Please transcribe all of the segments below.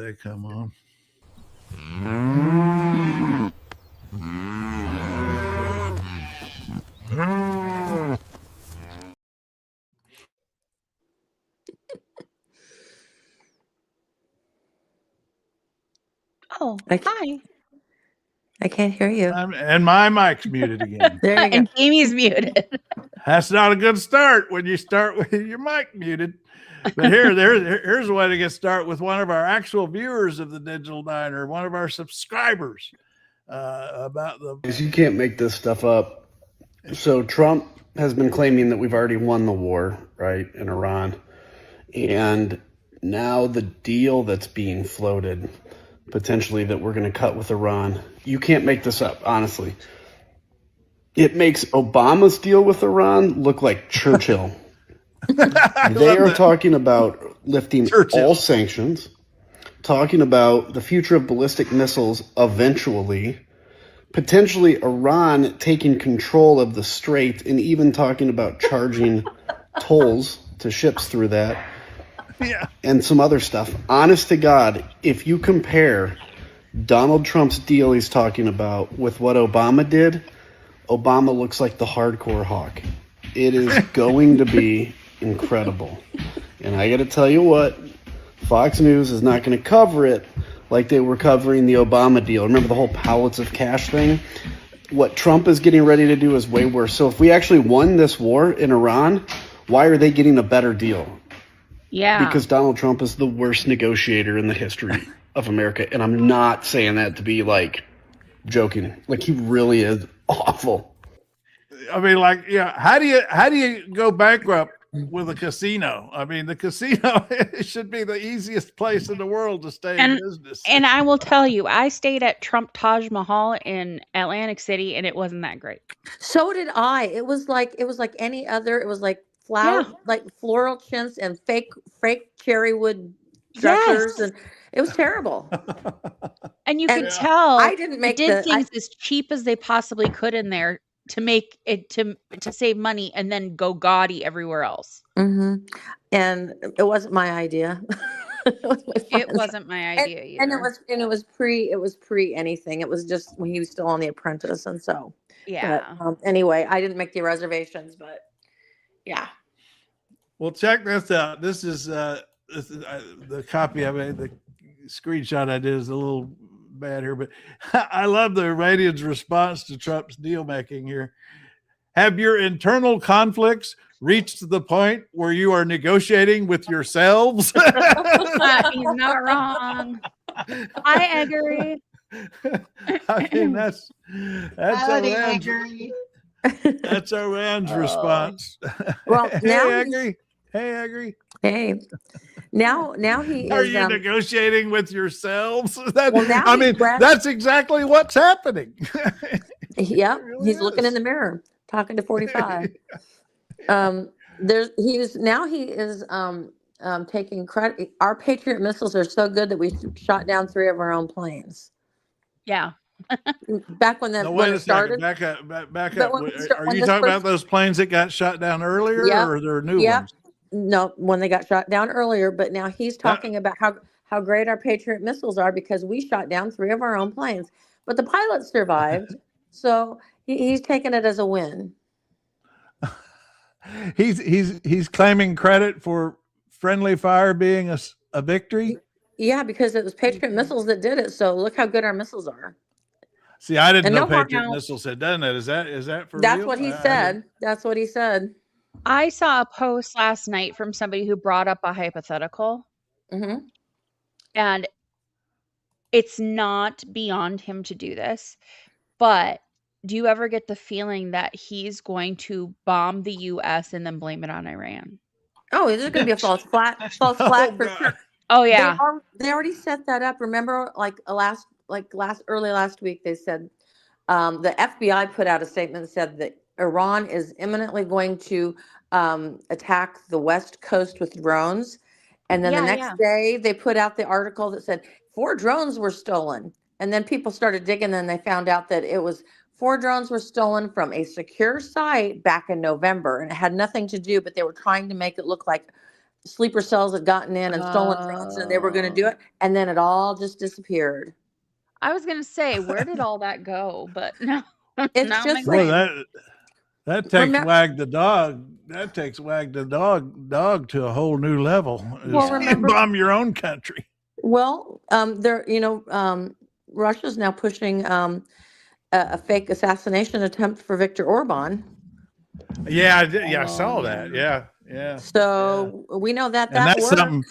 they come on. Oh, hi. I can't hear you. And my mic's muted again. There you go. And Jamie's muted. That's not a good start when you start with your mic muted. But here's a way to get started with one of our actual viewers of the Digital Diner, one of our subscribers, about the. You can't make this stuff up. So Trump has been claiming that we've already won the war, right, in Iran. And now the deal that's being floated, potentially that we're going to cut with Iran, you can't make this up, honestly. It makes Obama's deal with Iran look like Churchill. They are talking about lifting all sanctions, talking about the future of ballistic missiles eventually, potentially Iran taking control of the strait, and even talking about charging tolls to ships through that. Yeah. And some other stuff. Honest to God, if you compare Donald Trump's deal he's talking about with what Obama did, Obama looks like the hardcore hawk. It is going to be incredible. And I got to tell you what, Fox News is not going to cover it like they were covering the Obama deal. Remember the whole pallets of cash thing? What Trump is getting ready to do is way worse. So if we actually won this war in Iran, why are they getting a better deal? Yeah. Because Donald Trump is the worst negotiator in the history of America. And I'm not saying that to be like joking. Like, he really is awful. I mean, like, yeah, how do you go bankrupt with a casino? I mean, the casino should be the easiest place in the world to stay in business. And I will tell you, I stayed at Trump Taj Mahal in Atlantic City, and it wasn't that great. So did I. It was like any other. It was like like floral chintz and fake cherry wood dressers, and it was terrible. And you could tell I didn't make things as cheap as they possibly could in there to make it to save money, and then go gaudy everywhere else. Mm-hmm. And it wasn't my idea. It wasn't my idea either. And it was pre anything. It was just when he was still on The Apprentice, and so yeah. But, anyway, I didn't make the reservations, but yeah. Well, check this out. This is the copy I made. The screenshot I did is a little bad here, but I love the Iranians' response to Trump's deal making here. Have your internal conflicts reached the point where you are negotiating with yourselves? He's not wrong. I agree. I mean, that's Iran's response. Well, now I agree. Hey, I agree. Hey, now he are is. You negotiating with yourselves? Now that's exactly what's happening. Yeah, really he's looking in the mirror, talking to 45. He is taking credit. Our Patriot missiles are so good that we shot down 3 of our own planes. Yeah. Back when when it started. Back up. Are you talking about those planes that got shot down earlier, or they're new ones? No, when they got shot down earlier. But now he's talking about how great our Patriot missiles are because we shot down 3 of our own planes. But the pilots survived, so he's taking it as a win. He's claiming credit for friendly fire being a victory. Yeah, because it was Patriot missiles that did it. So look how good our missiles are. See, I didn't know Patriot missiles had done that. Is that for That's real? what he said. That's what he said. I saw a post last night from somebody who brought up a hypothetical. Mm-hmm. And it's not beyond him to do this, but do you ever get the feeling that he's going to bomb the U.S. and then blame it on Iran? Oh, this is going to be a false flag for sure. Oh yeah, they already set that up. Remember, early last week, they said the FBI put out a statement that said that Iran is imminently going to attack the West Coast with drones. And then the next day, they put out the article that said 4 drones were stolen. And then people started digging, and they found out that it was 4 drones were stolen from a secure site back in November. And it had nothing to do, but they were trying to make it look like sleeper cells had gotten in and stolen drones, and they were going to do it, and then it all just disappeared. I was gonna say, where did all that go? But no, It's now just Boy, like that takes Remem- Wag the dog. That takes Wag the dog to a whole new level. Well, Is remember- bomb your own country. well, there, Russia's now pushing a fake assassination attempt for Viktor Orban. Yeah, I did. Yeah, I saw that. Yeah. So we know that And that's works. something.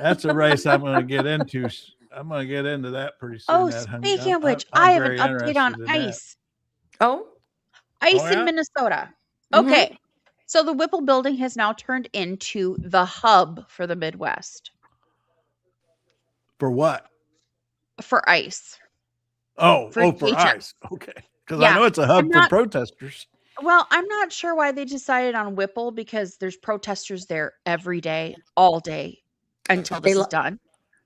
That's a race I'm going to get into. I'm going to get into that pretty soon. Oh, that speaking of which, I'm I have an very update on interested in that. ICE. Oh, ICE Oh, yeah? in Minnesota. Mhm. Okay. So the Whipple building has now turned into the hub for the Midwest For what? for ICE. For DHS. ICE. Okay. Because Yeah, I know it's a hub I'm for not- protesters. Well, I'm not sure why they decided on Whipple because there's protesters there every day, all day until this They is lo- done.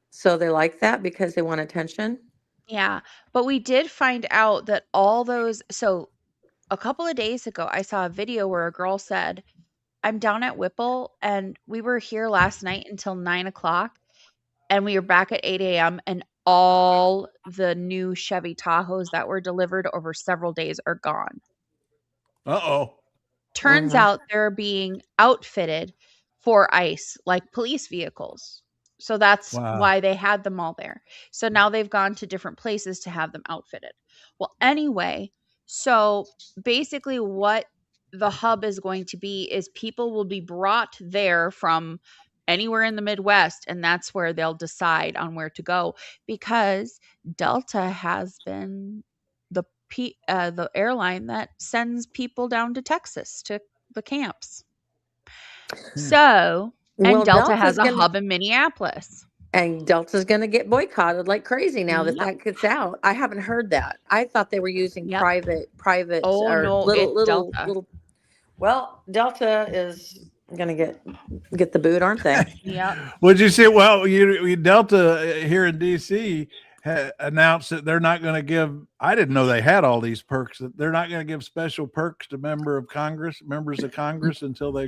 so they like that because they want attention. Yeah. But we did find out that all those. So a couple of days ago, I saw a video where a girl said, I'm down at Whipple and we were here last night until 9 o'clock and we were back at 8 a.m. and all the new Chevy Tahoes that were delivered over several days are gone. Uh-oh. Turns Mhm. out they're being outfitted for ICE, like police vehicles. So that's Wow. why they had them all there. So now they've gone to different places to have them outfitted. Well, anyway, so basically what the hub is going to be is people will be brought there from anywhere in the Midwest, and that's where they'll decide on where to go because Delta has been the airline that sends people down to Texas to the camps. So, and Well, Delta has Delta's a gonna- hub in Minneapolis. And Delta's going to get boycotted like crazy now that Yep. that gets out. I haven't heard that. I thought they were using Yep. private Oh, or no, little it's Delta. little. Well, Delta is going to get the boot, aren't they? Yep. Would you see? Well, Delta here in D.C. announced that they're not going to give. I didn't know they had all these perks. That they're not going to give special perks to members of Congress until they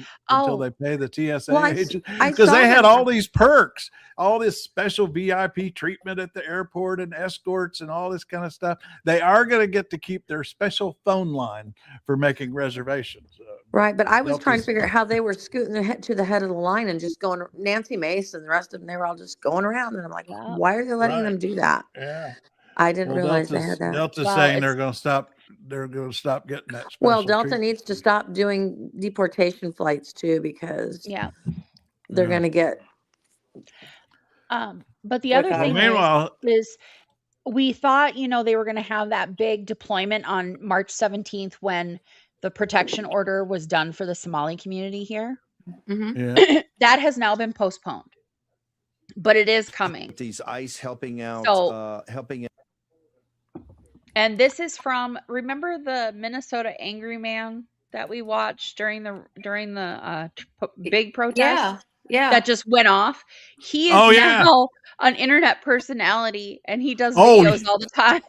pay the TSA Well, agent I because saw they had them. all these perks, all this special VIP treatment at the airport and escorts and all this kind of stuff. They are going to get to keep their special phone line for making reservations. Right, but I was trying to Delta's- figure out how they were scooting to the head of the line and just going. Nancy Mace and the rest of them, they were all just going around, and I'm like, Yeah. why are they letting Right. them do that? Yeah. I didn't Well, realize they had that. Delta's Well, saying it's- they're going to stop. They're going to stop getting that. Special Well, Delta treatment. needs to stop doing deportation flights too because Yeah. they're Yeah. going to get. But the other Well, thing meanwhile, is we thought, they were going to have that big deployment on March 17th when the protection order was done for the Somali community here. Mhm. yeah. That has now been postponed, but it is coming. These ICE helping out, So- helping. And this is from, remember the Minnesota Angry Man that we watched during the big protest Yeah. that just went off? He is Oh, yeah. now an internet personality and he does Oh, videos all the time.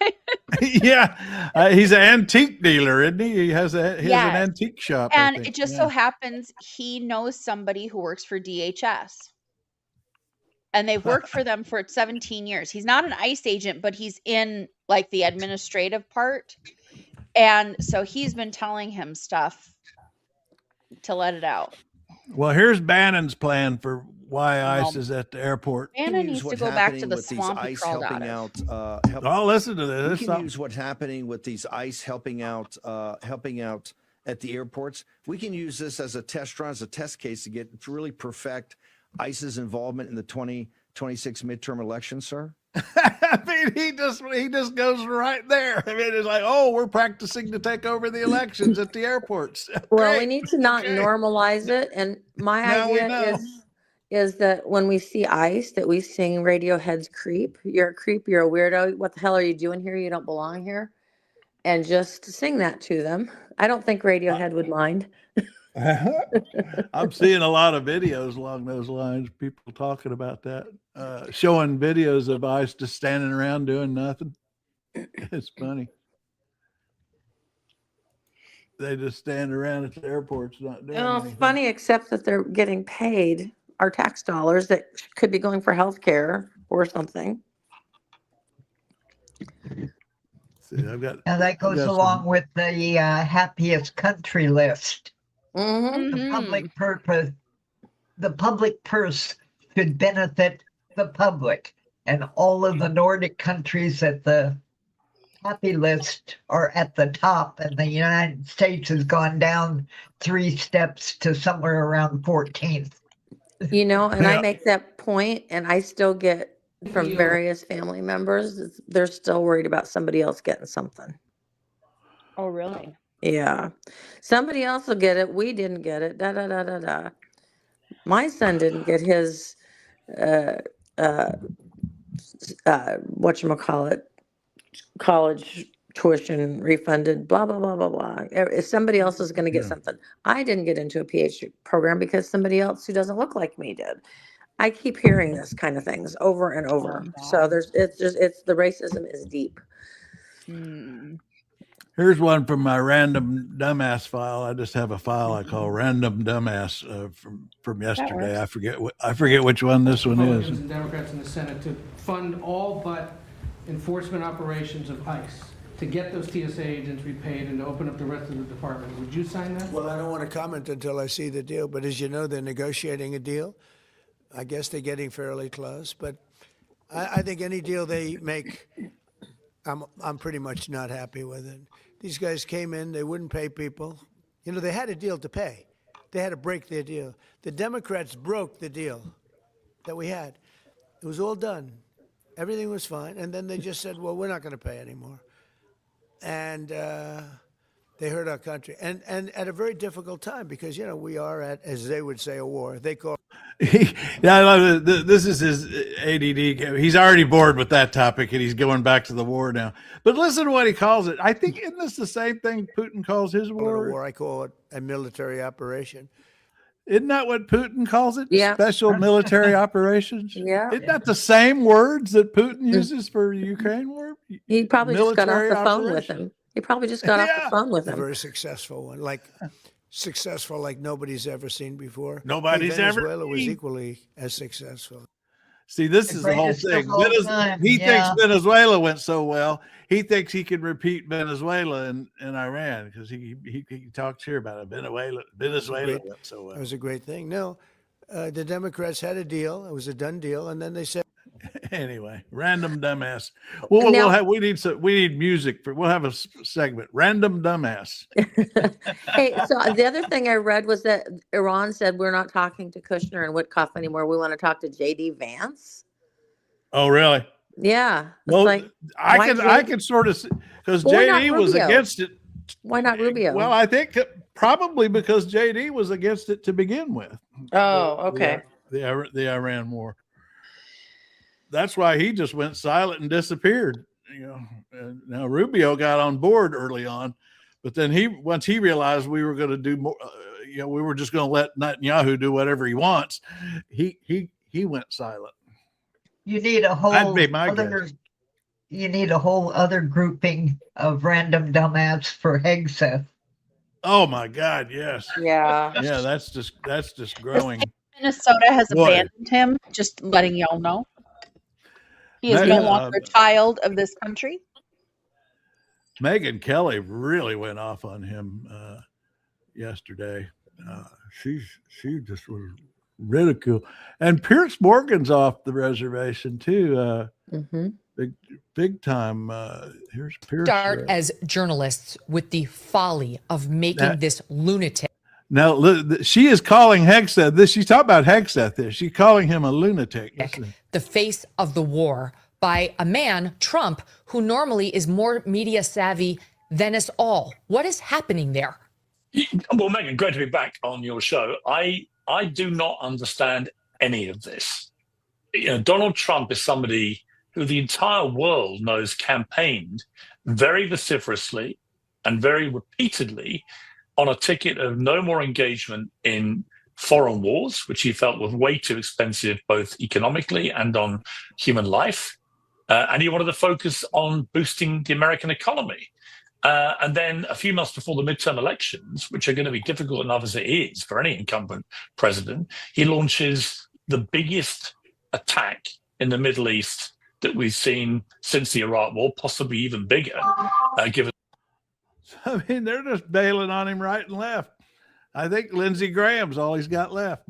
Yeah, he's an antique dealer, isn't he? He has an Yes. antique shop. I And think. it just Yeah. so happens he knows somebody who works for DHS. And they've worked for them for 17 years. He's not an ICE agent, but he's in like the administrative part. And so he's been telling him stuff to let it out. Well, here's Bannon's plan for why ICE Well, is at the airport. Anna needs to go back to the swamp he ICE crawled helping out of. out. Oh, listen to this. We This can something- use what's happening with these ICE helping out at the airports. We can use this as a test run, as a test case to really perfect ICE's involvement in the 2026 midterm election, sir. I mean, he just goes right there. I mean, it's like, oh, we're practicing to take over the elections at the airports. Well, we Great. need to not Okay. normalize it. And my Now we idea know. is that when we see ICE, that we sing Radiohead's "Creep." You're a creep. You're a weirdo. What the hell are you doing here? You don't belong here. And just sing that to them. I don't think Radiohead would mind. I'm seeing a lot of videos along those lines. People talking about that, showing videos of ICE just standing around doing nothing. It's funny. They just stand around at the airports not doing anything. Funny, except that they're getting paid our tax dollars that could be going for health care or something. See, I've got. And that I've goes got along some- with the happiest country list. Mhm. The Mhm. public purpose, the public purse should benefit the public. And all of the Nordic countries at the happy list are at the top, and the United States has gone down 3 steps to somewhere around 14th. You know, and I Yeah. make that point, and I still get from various family members, they're still worried about somebody else getting something. Oh, really? Yeah. Somebody else will get it. We didn't get it. Da da da da da. My son didn't get his uh whatchamacallit, college tuition refunded, blah blah blah blah blah. If somebody else is going to get Yeah. something. I didn't get into a PhD program because somebody else who doesn't look like me did. I keep hearing this kind of things over and over. So God. it's the racism is deep. Mm. Here's one from my random dumbass file. I just have a file I call random dumbass from yesterday. I forget which one this one is. Republicans and Democrats in the Senate to fund all but enforcement operations of ICE, to get those TSA agents repaid and to open up the rest of the department. Would you sign that? Well, I don't want to comment until I see the deal, but as you know, they're negotiating a deal. I guess they're getting fairly close, but I think any deal they make, I'm pretty much not happy with it. These guys came in, they wouldn't pay people. You know, they had a deal to pay. They had to break their deal. The Democrats broke the deal that we had. It was all done. Everything was fine. And then they just said, well, we're not going to pay anymore. And they hurt our country. And at a very difficult time because, you know, we are at, as they would say, a war. They call Yeah, I love it. This is his ADD. He's already bored with that topic, and he's going back to the war now. But listen to what he calls it. I think isn't this the same thing Putin calls his it a war? war. I call it a military operation. Isn't that what Putin calls it? Yeah. Special military operations. Yeah. Isn't that the same words that Putin uses for the Ukraine war? He probably just got off Military the phone with operation. him. He probably just got off Yeah. the phone with A him. very successful one, like successful like nobody's ever seen before. Nobody's ever Venezuela was seen. equally as successful. See, this The is the whole greatest of thing. all time, He yeah. thinks Venezuela went so well. He thinks he can repeat Venezuela and Iran because he talks here about it. Venezuela Great. went so That well. was a great thing. No, the Democrats had a deal. It was a done deal, and then they said, Anyway, random dumbass. We need music for. We'll have a segment. Random dumbass. Hey, so the other thing I read was that Iran said we're not talking to Kushner and Witkoff anymore. We want to talk to JD Vance. Oh, really? Yeah. It's Well, like, I why can sort of because Why not JD was Rubio? against it. why not Rubio? Well, I think probably because JD was against it to begin with. Oh, okay. The Iran war. That's why he just went silent and disappeared. You know, and now Rubio got on board early on, but then once he realized we were going to do more, we were just going to let Netanyahu do whatever he wants. He went silent. You need a That'd whole be my other. guess. You need a whole other grouping of random dumbass for Hegseth. Oh my God, yes, Yeah. yeah, that's just growing. Minnesota has Boy. abandoned him. Just letting y'all know. He is That no is, longer a child of this country. Megyn Kelly really went off on him yesterday. She just was ridiculed, and Pierce Morgan's off the reservation too. hmm Big time. Here's Pierce. Start as journalists with the folly of making this lunatic. Now she is calling Hegseth this. She's talking about Hegseth. This she's calling him a lunatic. The face of the war by a man, Trump, who normally is more media savvy than us all. What is happening there? Well, Megan, great to be back on your show. I do not understand any of this. Donald Trump is somebody who the entire world knows campaigned very vociferously and very repeatedly on a ticket of no more engagement in foreign wars, which he felt was way too expensive, both economically and on human life. And he wanted to focus on boosting the American economy. And then a few months before the midterm elections, which are going to be difficult enough as it is for any incumbent president, he launches the biggest attack in the Middle East that we've seen since the Iraq War, possibly even bigger, given. I mean, they're just bailing on him right and left. I think Lindsey Graham's all he's got left.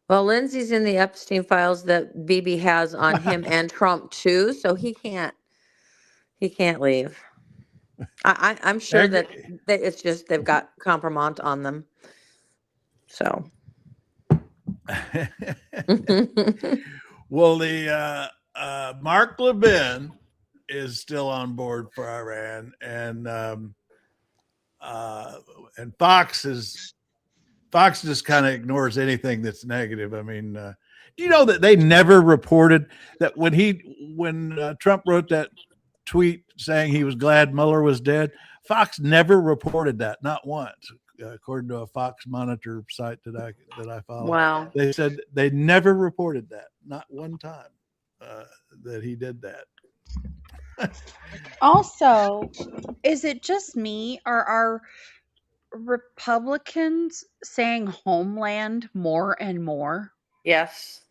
Well, Lindsey's in the Epstein files that Bibi has on him and Trump too, so he can't leave. I'm sure that it's just they've got compromise on them. So. Well, the Mark Levin is still on board for Iran, and Fox just kind of ignores anything that's negative. I mean, do you know that they never reported that when Trump wrote that tweet saying he was glad Mueller was dead? Fox never reported that, not once, according to a Fox Monitor site that I follow. Wow. They said they never reported that, not one time, that he did that. Also, is it just me, or are Republicans saying homeland more and more? Yes.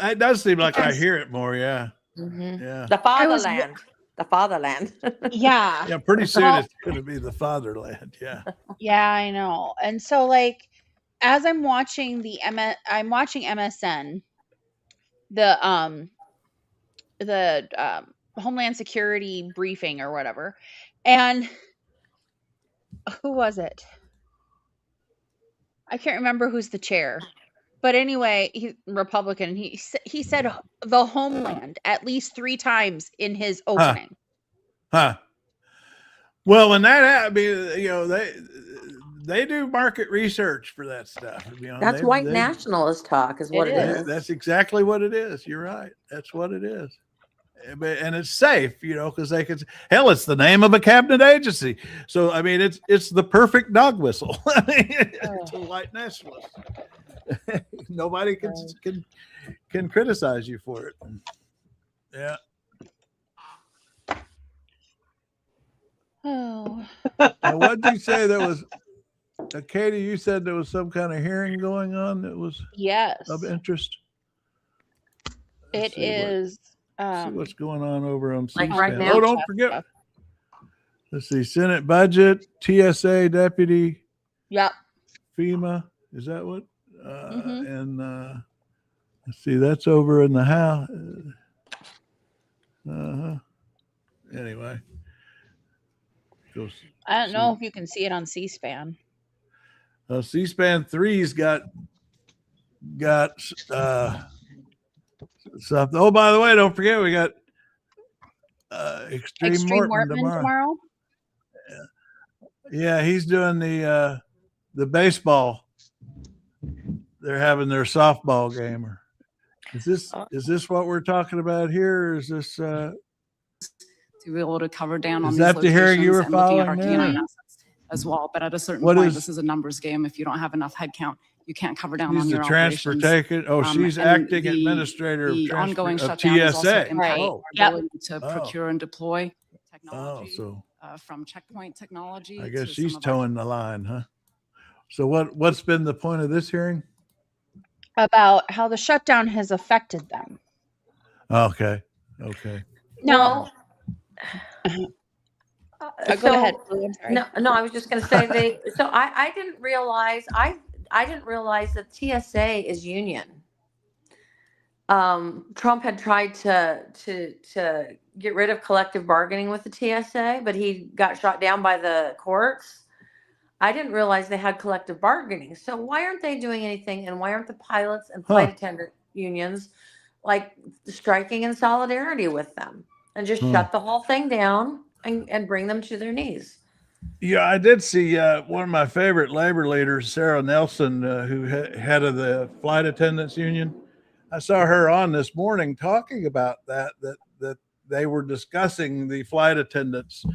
It does seem like I hear it more. Yeah. Mm-hmm. Yeah. The fatherland. The fatherland. Yeah. Yeah. Pretty soon it's going to be the fatherland. Yeah. Yeah, I know. And so, like, as I'm watching I'm watching MSN, the Homeland Security briefing or whatever, and who was it? I can't remember who's the chair, but anyway, he's Republican. He said the homeland at least 3 times in his opening. Huh. Well, when that happens, you know, they do market research for that stuff. You know, That's white nationalist talk, is what it is. That's exactly what it is. You're right. That's what it is. And it's safe, you know, because they could. Hell, it's the name of a cabinet agency. So I mean, it's the perfect dog whistle. I mean, it's a white nationalist. Nobody can criticize you for it. Yeah. Oh. Now, what did you say that was? Katie, you said there was some kind of hearing going on that was of interest. It is. See what's going on over on C-SPAN. Right now? Oh, don't forget. Let's see. Senate budget, TSA deputy. Yep. FEMA. Is that what? And let's see. That's over in the House. Anyway. I don't know if you can see it on C-SPAN. C-SPAN 3's got stuff. Oh, by the way, don't forget we got Extreme Mortman tomorrow. Yeah, he's doing the baseball. They're having their softball game. Is this what we're talking about here? Or is this to be able to cover down on is these that the hearing you were and looking at our following? DNA assets as well. But at a certain point, this is a numbers game. If you don't have enough headcount, you can't cover down on She's your the transfer operations. taken. Oh, she's acting administrator of, the ongoing of shutdown is also TSA. impacting Oh. our ability to procure and deploy technology so from checkpoint technology. I guess to she's some of our towing the line, huh? So what's been the point of this hearing? About how the shutdown has affected them. Okay. No. Go ahead. I'm sorry. No, I was just going to say I didn't realize that TSA is union. Trump had tried to get rid of collective bargaining with the TSA, but he got shot down by the courts. I didn't realize they had collective bargaining. So why aren't they doing anything? And why aren't the pilots and flight attendant unions like striking in solidarity with them and just shut the whole thing down and bring them to their knees? Yeah, I did see one of my favorite labor leaders, Sarah Nelson, who head of the flight attendants union. I saw her on this morning talking about that they were discussing the flight attendants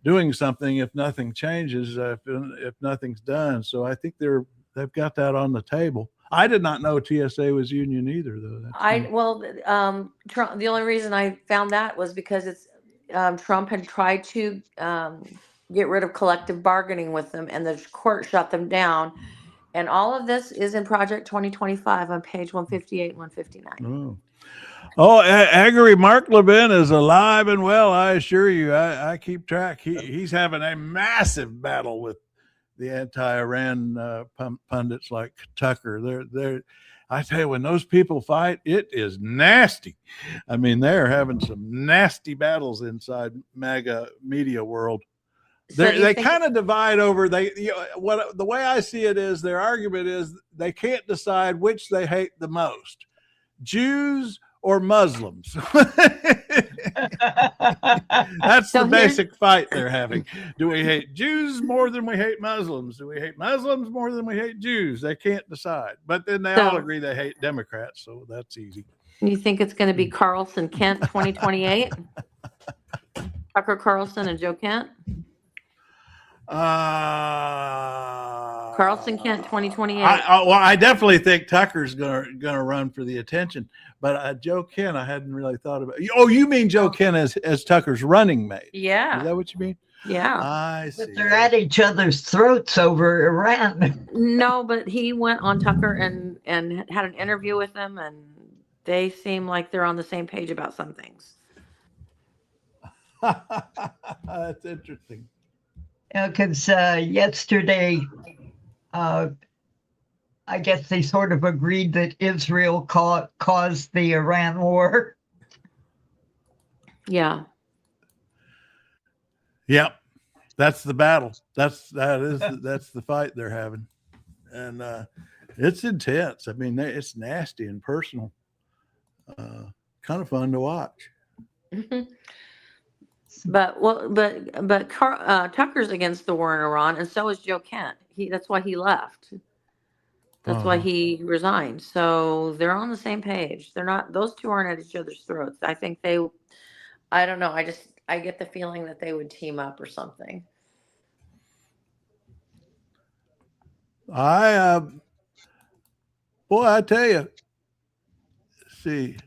doing something if nothing changes, if nothing's done. So I think they've got that on the table. I did not know TSA was union either, though. Trump, the only reason I found that was because it's Trump had tried to get rid of collective bargaining with them, and the court shut them down. And all of this is in Project 2025 on page 158 and 159. Oh, Agri Mark Levin is alive and well. I assure you. I keep track. He's having a massive battle with the anti-Iran pundits like Tucker. They're. I tell you, when those people fight, it is nasty. I mean, they're having some nasty battles inside MAGA media world. They kind of divide over. The way I see it is their argument is they can't decide which they hate the most, Jews or Muslims. That's the basic fight they're having. Do we hate Jews more than we hate Muslims? Do we hate Muslims more than we hate Jews? They can't decide. But then they all agree they hate Democrats, so that's easy. You think it's going to be Carlson Kent 2028? Tucker Carlson and Joe Kent? Carlson Kent 2028. I definitely think Tucker's gonna run for the attention, but Joe Kent I hadn't really thought about. Oh, you mean Joe Kent as Tucker's running mate? Yeah. Is that what you mean? Yeah. I see. But they're at each other's throats over Iran. No, but he went on Tucker and had an interview with them, and they seem like they're on the same page about some things. That's interesting. Because yesterday, I guess they sort of agreed that Israel caused the Iran war. Yeah. Yep. That's the battle. That's the fight they're having. And it's intense. I mean, it's nasty and personal. Kind of fun to watch. But Tucker's against the war in Iran, and so is Joe Kent. That's why he left. That's why he resigned. So they're on the same page. They're not; those two aren't at each other's throats. I think I don't know. I get the feeling that they would team up or something. I tell you, see.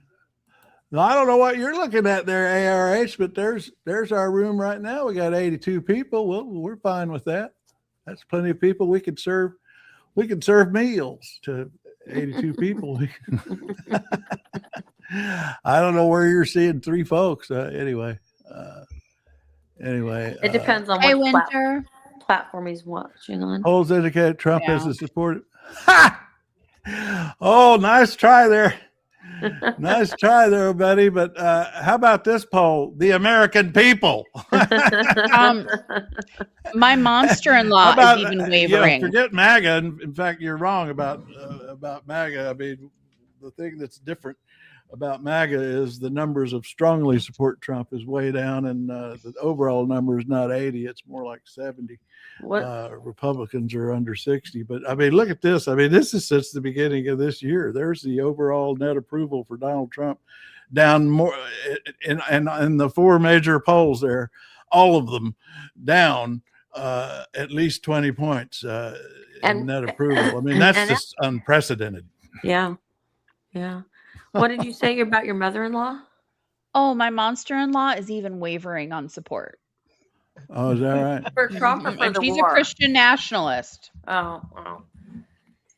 Now, I don't know what you're looking at there, ARH, but there's our room right now. We got 82 people. Well, we're fine with that. That's plenty of people. We could serve meals to 82 people. I don't know where you're seeing 3 folks. Anyway, It depends on what platform he's watching on. Polls indicate Trump is a supporter. Ha! Oh, nice try there. Nice try there, buddy. But how about this poll? The American people. My monster-in-law is even wavering. Forget MAGA. In fact, you're wrong about MAGA. I mean, the thing that's different about MAGA is the numbers of strongly support Trump is way down, and the overall number is not 80. It's more like 70. Republicans are under 60. But I mean, look at this. I mean, this is since the beginning of this year. There's the overall net approval for Donald Trump down more in the 4 major polls there, all of them down at least 20 points in net approval. I mean, that's just unprecedented. Yeah. Yeah. What did you say about your mother-in-law? Oh, my monster-in-law is even wavering on support. Oh, is that right? For Trump or for And the she's war? a Christian nationalist. Oh.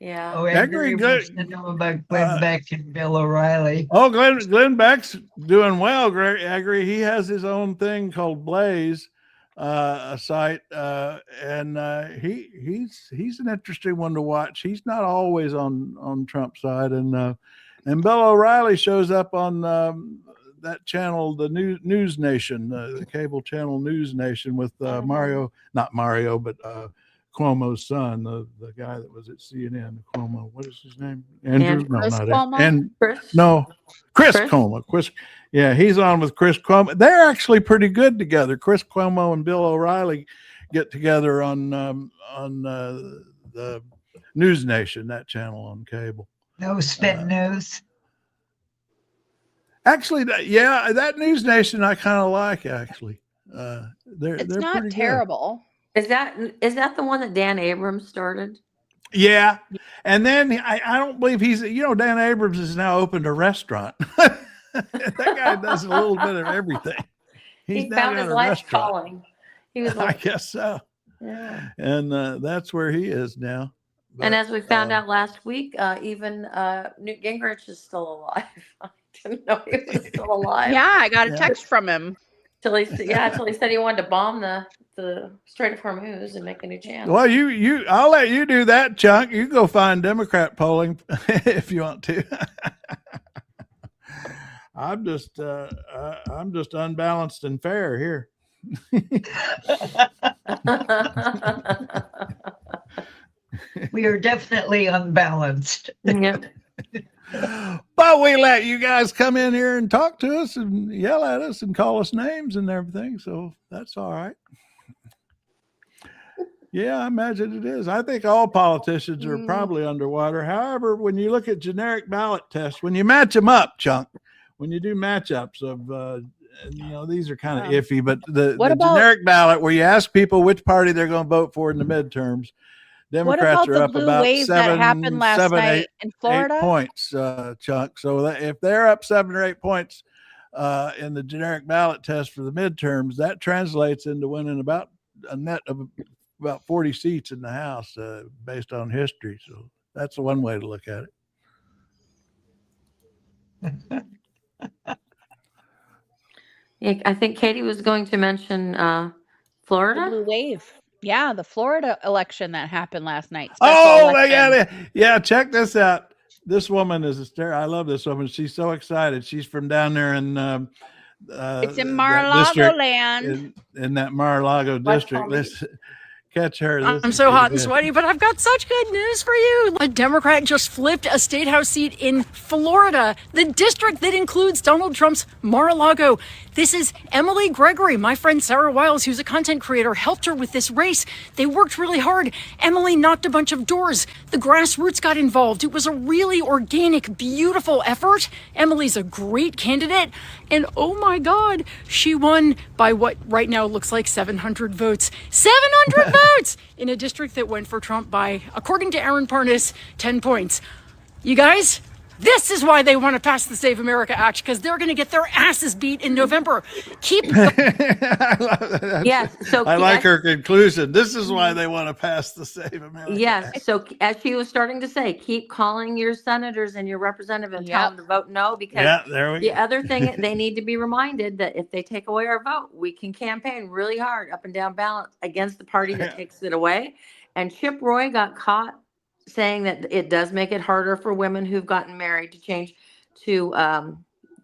Yeah. Oh, Edgar wants to know about Glenn Beck and Bill O'Reilly. Oh, Glenn Beck's doing well. I agree. He has his own thing called Blaze, a site, and he's an interesting one to watch. He's not always on Trump's side, and Bill O'Reilly shows up on that channel, the News Nation, the cable channel News Nation with not Mario, but Cuomo's son, the guy that was at CNN, Cuomo. What is his name? Andrew? No, Chris not Cuomo? Chris Cuomo. Yeah, he's on with Chris Cuomo. They're actually pretty good together. Chris Cuomo and Bill O'Reilly get together on the News Nation, that channel on cable. No spin news. Actually, that News Nation I kind of like. Actually, they're not pretty terrible. Is that the one that Dan Abrams started? Yeah, and then I don't believe he's. Dan Abrams is now opened a restaurant. That guy does a little bit of everything. He found his life calling. He was I guess so. Yeah. And that's where he is now. And as we found out last week, even Newt Gingrich is still alive. I didn't know he was still alive. Yeah, I got a text from him. Till he said he wanted to bomb the Strait of Hormuz and make a new channel. Well, I'll let you do that, Chunk. You go find Democrat polling if you want to. I'm just unbalanced and fair here. We are definitely unbalanced. Yep. But we let you guys come in here and talk to us and yell at us and call us names and everything. So that's all right. Yeah, I imagine it is. I think all politicians are probably underwater. However, when you look at generic ballot tests, when you match them up, Chunk, when you do matchups of, these are kind of iffy, but the generic ballot where you ask people which party they're going to vote for in the midterms, Democrats are up about that happened last night in Florida? 8 points, Chuck. So if they're up 7 or 8 points in the generic ballot test for the midterms, that translates into winning about a net of about 40 seats in the House based on history. So that's one way to look at it. Yeah, I think Katie was going to mention Florida. The blue wave. Yeah, the Florida election that happened last night. Oh, my God. Yeah, check this out. This woman is hysterical. I love this woman. She's so excited. She's from down there in it's in Mar-a-Lago land. In that Mar-a-Lago district. Let's catch her. I'm so hot and sweaty, but I've got such good news for you. A Democrat just flipped a state house seat in Florida, the district that includes Donald Trump's Mar-a-Lago. This is Emily Gregory. My friend Sarah Wiles, who's a content creator, helped her with this race. They worked really hard. Emily knocked a bunch of doors. The grassroots got involved. It was a really organic, beautiful effort. Emily's a great candidate. And oh my God, she won by what right now looks like 700 votes. 700 votes in a district that went for Trump by, according to Aaron Parnas, 10 points. You guys, this is why they want to pass the Save America Act, because they're going to get their asses beat in November. Yes. So I like her conclusion. This is why they want to pass the Save America Yes. Act. So as she was starting to say, keep calling your senators and your representative and tell them to vote no, because the other thing, they need to be reminded that if they take away our vote, we can campaign really hard up and down ballot against the party that takes it away. And Chip Roy got caught saying that it does make it harder for women who've gotten married to change to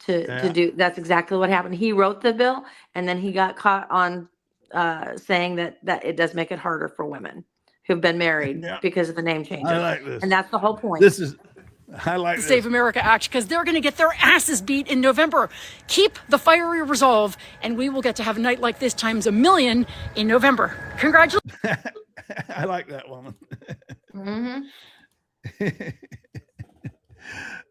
do. That's exactly what happened. He wrote the bill, and then he got caught on saying that it does make it harder for women who've been married because of the name changes. I like this. And that's the whole point. I like the this. Save America Act, because they're going to get their asses beat in November. Keep the fiery resolve, and we will get to have a night like this times a million in November. Congratulations. I like that woman.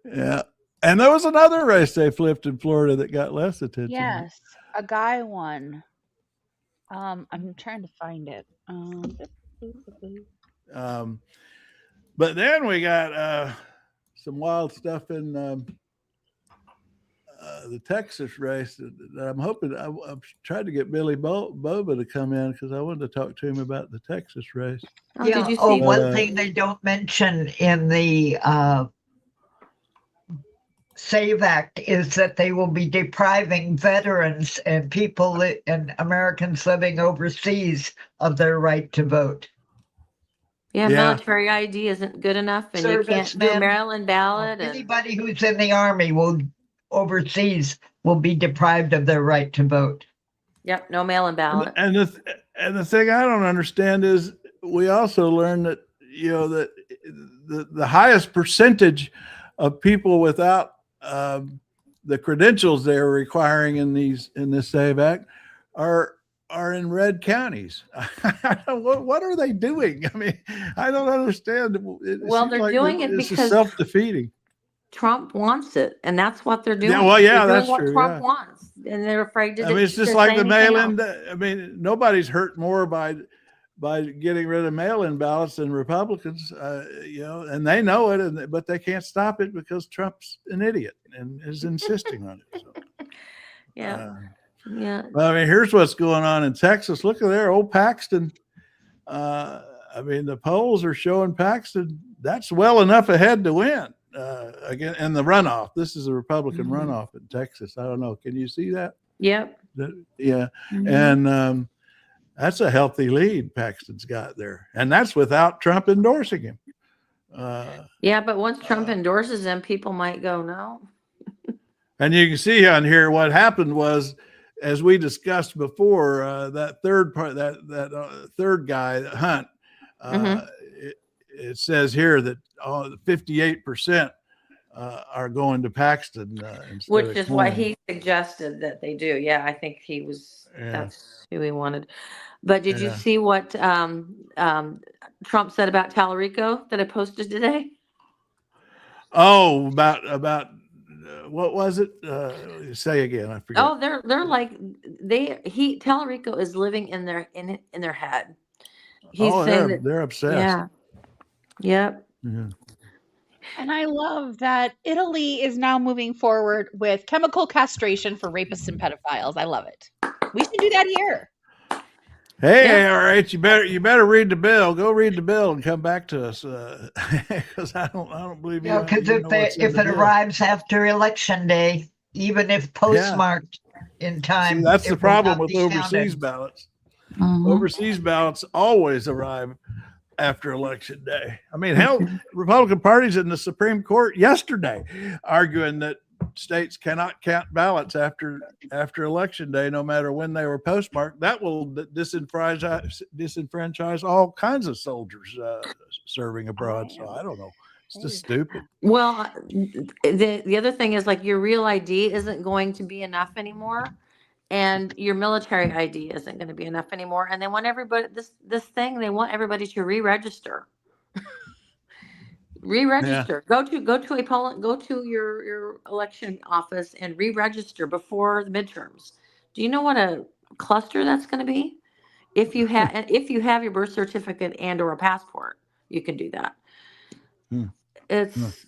Yeah. And there was another race they flipped in Florida that got less attention. Yes, a guy won. I'm trying to find it. But then we got some wild stuff in the Texas race that I'm hoping. I've tried to get Billy Boba to come in because I wanted to talk to him about the Texas race. Did you see one thing they don't mention in the Save Act is that they will be depriving veterans and people and Americans living overseas of their right to vote. Yeah, military ID isn't good enough, and you can't do Maryland ballot. Anybody who's in the Army overseas will be deprived of their right to vote. Yep, no mail-in ballot. And the thing I don't understand is we also learned that that the highest percentage of people without the credentials they're requiring in this Save Act are in red counties. What are they doing? I mean, I don't understand. They're doing it because self-defeating. Trump wants it, and that's what they're doing. That's what true. Trump wants, and they're afraid to. I mean, it's just like the mail-in. I mean, nobody's hurt more by getting rid of mail-in ballots than Republicans. And they know it, but they can't stop it because Trump's an idiot and is insisting on it. So. Yeah. Well, I mean, here's what's going on in Texas. Look at there, old Paxton. I mean, the polls are showing Paxton that's well enough ahead to win again in the runoff. This is a Republican runoff in Texas. I don't know. Can you see that? Yep. Yeah. And that's a healthy lead Paxton's got there. And that's without Trump endorsing him. Yeah, but once Trump endorses him, people might go, no. And you can see on here what happened was, as we discussed before, that third part, that third guy, Hunt, it says here that 58% are going to Paxton, which is what he suggested that they do. Yeah, I think he was. Yeah. That's who he wanted. But did you see what Trump said about Tallarico that I posted today? Oh, about what was it? Say again. I forget. Oh, they're like Tallarico is living in their head. He's saying that they're obsessed. Yeah. Yep. Yeah. And I love that Italy is now moving forward with chemical castration for rapists and pedophiles. I love it. We should do that here. Hey, all right, you better read the bill. Go read the bill and come back to us, because I don't believe you. Yeah, because if it arrives after election day, even if postmarked in time, see, that's the problem with be overseas counted. ballots. Overseas ballots always arrive after election day. I mean, hell, Republican parties in the Supreme Court yesterday arguing that states cannot count ballots after election day, no matter when they were postmarked. That will disenfranchise all kinds of soldiers serving abroad. So I don't know. It's just stupid. Well, the other thing is, like, your real ID isn't going to be enough anymore, and your military ID isn't going to be enough anymore. And they want everybody they want everybody to re-register. Re-register. Go to your election office and re-register before the midterms. Do you know what a cluster that's going to be? If you have your birth certificate and or a passport, you can do that. It's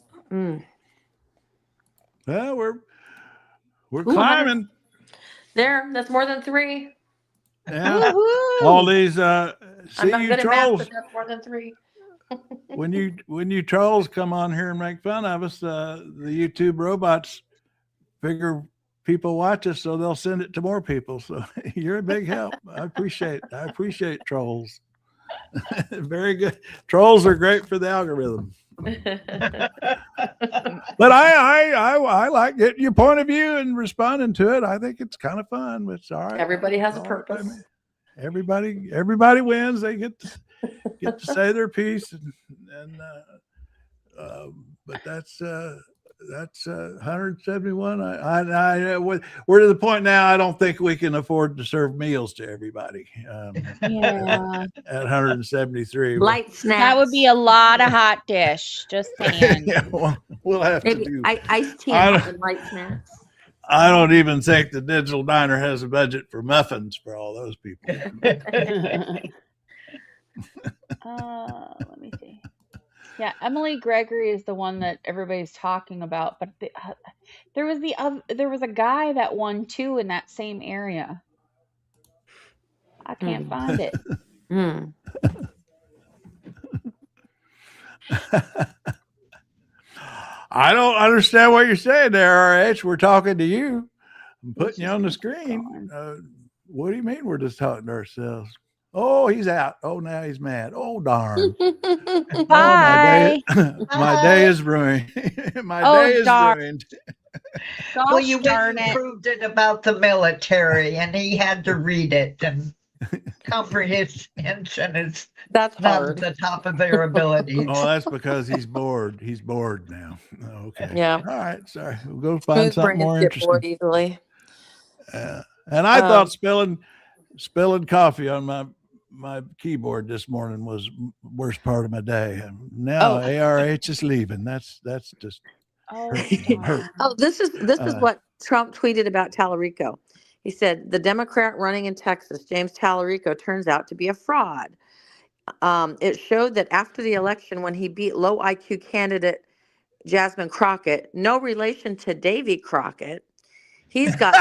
Well, we're climbing. there. That's more than 3. Yeah. All these I'm not you good at math, trolls. but that's more than 3. when you trolls come on here and make fun of us, the YouTube robots figure people watch us, so they'll send it to more people. So you're a big help. I appreciate trolls. Very good. Trolls are great for the algorithm. But I like getting your point of view and responding to it. I think it's kind of fun, but it's all right. Everybody has a purpose. Everybody wins. They get to say their piece, but that's 171. We're to the point now. I don't think we can afford to serve meals to everybody. At 173, Light snacks. That would be a lot of hot dish. Just saying. Yeah, we'll have Maybe to do. iced tea and light snacks. I don't even think the Digital Diner has a budget for muffins for all those people. Let me see. Yeah, Emily Gregory is the one that everybody's talking about, but there was a guy that won too in that same area. I can't find it. I don't understand what you're saying there, RH. We're talking to you. I'm putting you on the screen. What do you mean we're just talking to ourselves? Oh, he's out. Oh, now he's mad. Oh, darn. Bye. My day is ruined. My day is ruined. Well, you proved it about the military, and he had to read it, and comprehension is not at the top of their abilities. Oh, that's because he's bored. He's bored now. Oh, okay. Yeah. All right. Sorry. We'll go find something more Get bored interesting. easily. And I thought spilling coffee on my keyboard this morning was worst part of my day. And now ARH is leaving. That's just hurt. Oh, this is what Trump tweeted about Tallarico. He said the Democrat running in Texas, James Tallarico, turns out to be a fraud. It showed that after the election, when he beat low IQ candidate Jasmine Crockett, no relation to Davy Crockett, he's got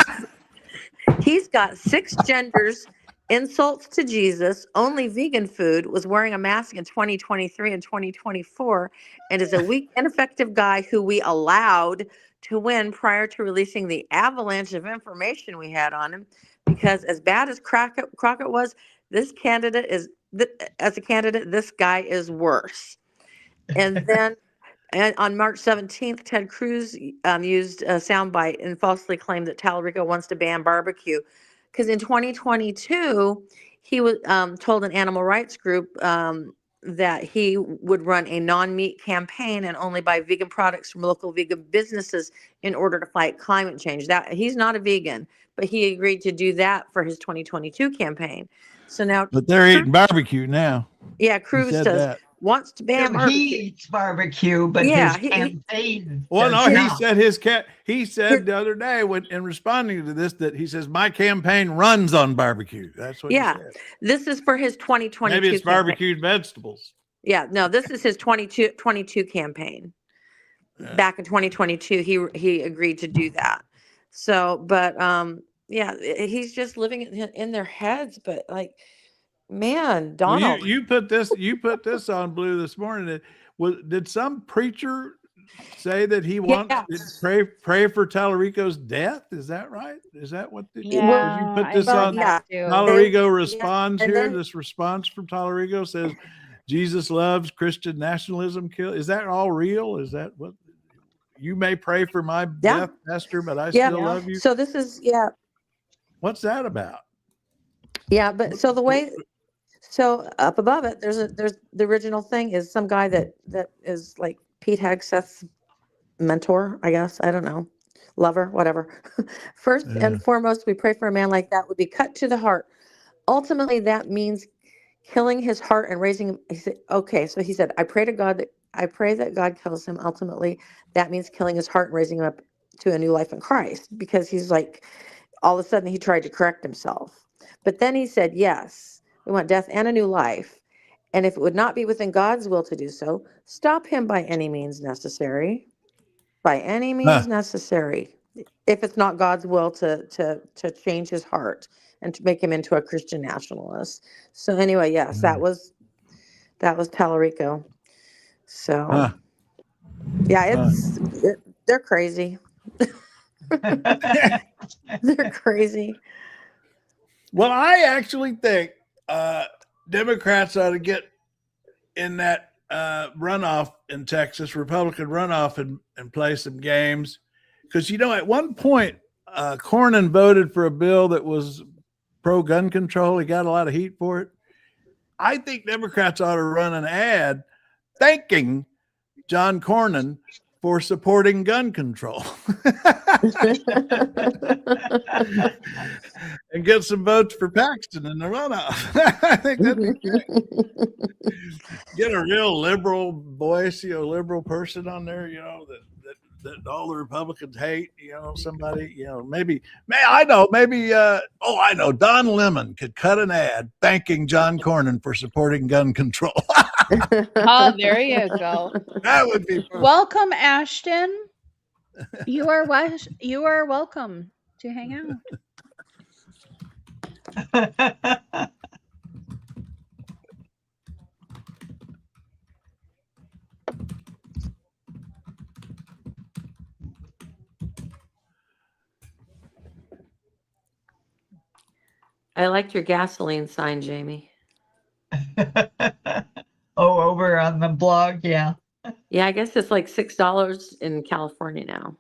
6 genders insults to Jesus, only vegan food, was wearing a mask in 2023 and 2024, and is a weak, ineffective guy who we allowed to win prior to releasing the avalanche of information we had on him. Because as bad as Crockett was, this candidate is, as a candidate, this guy is worse. And then and on March 17th, Ted Cruz used a soundbite and falsely claimed that Tallarico wants to ban barbecue. Because in 2022, he was told an animal rights group that he would run a non-meat campaign and only buy vegan products from local vegan businesses in order to fight climate change. That he's not a vegan, but he agreed to do that for his 2022 campaign. So now, But they're eating barbecue now. yeah, He Cruz said does that. wants to ban He barbecue. eats barbecue, but Yeah, his campaign. Well, no, does he not. said he said the other day when in responding to this that he says my campaign runs on barbecue. That's what Yeah, he said. this is for his 2022 Maybe it's campaign. barbecued vegetables. Yeah, no, this is his 22 campaign. Yeah. Back in 2022, he agreed to do that. So, but yeah, he's just living in their heads. But like, man, Well, Donald, you put this on Blue this morning. Did some preacher say that he wants to pray for Tallarico's death? Is that right? Is that what? Did you put this on? yeah. Tallarico responds and here. then- This response from Tallarico says, "Jesus loves Christian nationalism. Kill." Is that all real? Is that what? You may pray for my death, Pastor, but I still love you. So this is What's that about? Yeah, but so the way, so up above it, there's the original thing is some guy that is like Pete Hegseth's mentor, I guess. I don't know, lover, whatever. First and foremost, we pray for a man like that would be cut to the heart. Ultimately, that means killing his heart and raising him. He said, okay, so he said, I pray that God kills him. Ultimately, that means killing his heart and raising him up to a new life in Christ, because he's like, all of a sudden he tried to correct himself. But then he said, yes, we want death and a new life. And if it would not be within God's will to do so, stop him by any means necessary. By any means necessary. If it's not God's will to change his heart and to make him into a Christian nationalist. So anyway, yes, that was Tallarico. So yeah, they're crazy. They're crazy. Well, I actually think Democrats ought to get in that runoff in Texas, Republican runoff, and play some games. Because, at one point, Cornyn voted for a bill that was pro-gun control. He got a lot of heat for it. I think Democrats ought to run an ad thanking John Cornyn for supporting gun control and get some votes for Paxton in the runoff. I think that'd be great. Get a real liberal voice, liberal person on there, that all the Republicans hate, somebody, maybe I know Don Lemon could cut an ad thanking John Cornyn for supporting gun control. Oh, there you go. That would be perfect. Welcome, Ashton. You are welcome to hang out. I liked your gasoline sign, Jamie. Oh, over on the blog, yeah. Yeah, I guess it's like $6 in California now.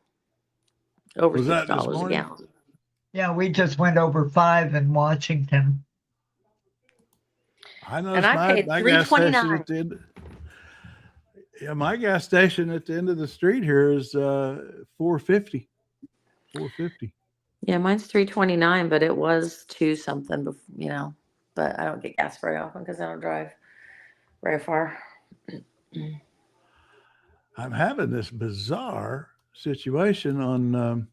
Over Was that this $6 a morning? gallon. Yeah, we just went over 5 in Washington. I know And I paid my gas station $3.29. at the end. Yeah, my gas station at the end of the street here is $4.50. $4.50. Yeah, mine's $3.29, but it was $2 something, but I don't get gas very often because I don't drive very far. I'm having this bizarre situation on